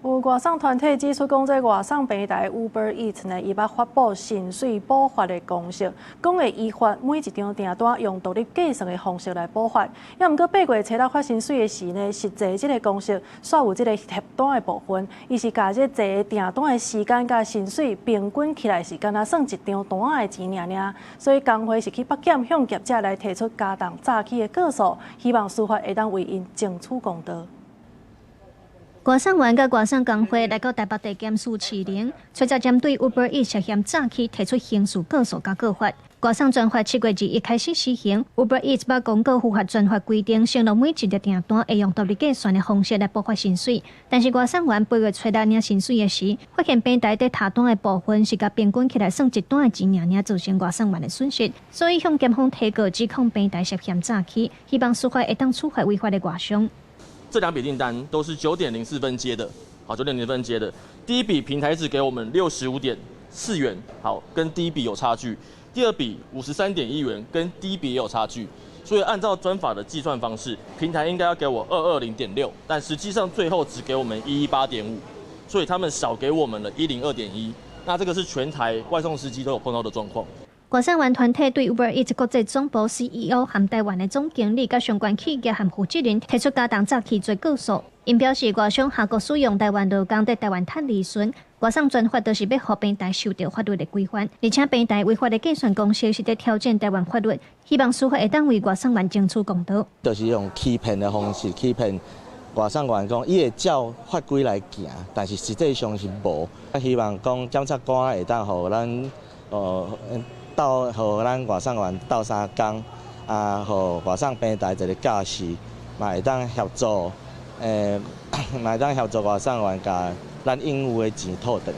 有外送團體指出，講這外送平台 Uber Eats 呢，伊捌發布薪水補發的公式，講會依法每一張訂單用獨立計算的方式來補發。要毋過8月初六發薪水的時呢，實際這個公式煞有這個貼單的部分，伊是甲這坐訂單的時間甲薪水平均起來是敢若算一張單的錢爾。所以工會是去北檢向業者來提出加重早起的個數，希望司法會當為因爭取公道。外送員甲外送工會來到台北地檢署市庭，隨即針對 Uber Eats 涉嫌詐欺提出刑事告訴甲告發。外送專法7月2日開始施行 ，Uber Eats 把公告符合專法規定，承諾每一個訂單會用獨立計算的方式來補發薪水。但是外送員8月初六領薪水的時，發現平台在查單的部分是甲平均起來算一單的錢爾，造成外送員的損失，所以向檢方提告指控平台涉嫌詐欺，希望司法會當處罰違法的外送。這2筆訂單都是9點04分接的，好，9點04分接的。第一筆平台只給我們65.4元，好，跟第一筆有差距。第二筆53.1元，跟第一筆也有差距。所以按照專法的計算方式，平台應該要給我220.6，但實際上最後只給我們118.5，所以他們少給我們了102.1。那這個是全台外送司機都有碰到的狀況。外送員團體對 Uber Eats 國際總部 CEO 和台灣的總經理甲相關企業和負責人提出加重詐欺罪告訴。因表示，外送下國使用台灣勞工在台灣賺利潤，外送專法都是要讓平台受到法律的規範，而且平台違法的計算公式是在挑戰台灣法律，希望司法會當為外送員爭取公道。就是用欺騙的方式欺騙外送員，講伊會照法規來行，但是實際上是無。希望講檢察官會當互咱互咱外送員鬥相共，互外送平台一個駕駛，嘛會當協助，嘛會當協助外送員甲咱應有的錢討回。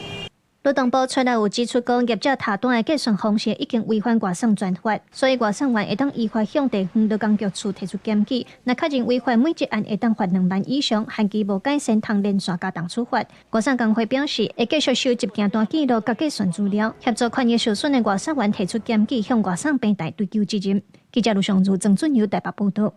勞動部初來有指出，講業者查單的計算方式已經違反外送專法，所以外送員會當依法向地方勞工局處提出檢舉。若確認違反，每一案會當罰2萬以上，限期無改善，通連續加重處罰。外送工會表示，會繼續收集訂單記錄甲計算資料，協助權益受損的外送員提出檢舉，向外送平台追究責任。記者盧尚如、鄭俊堯台北報道。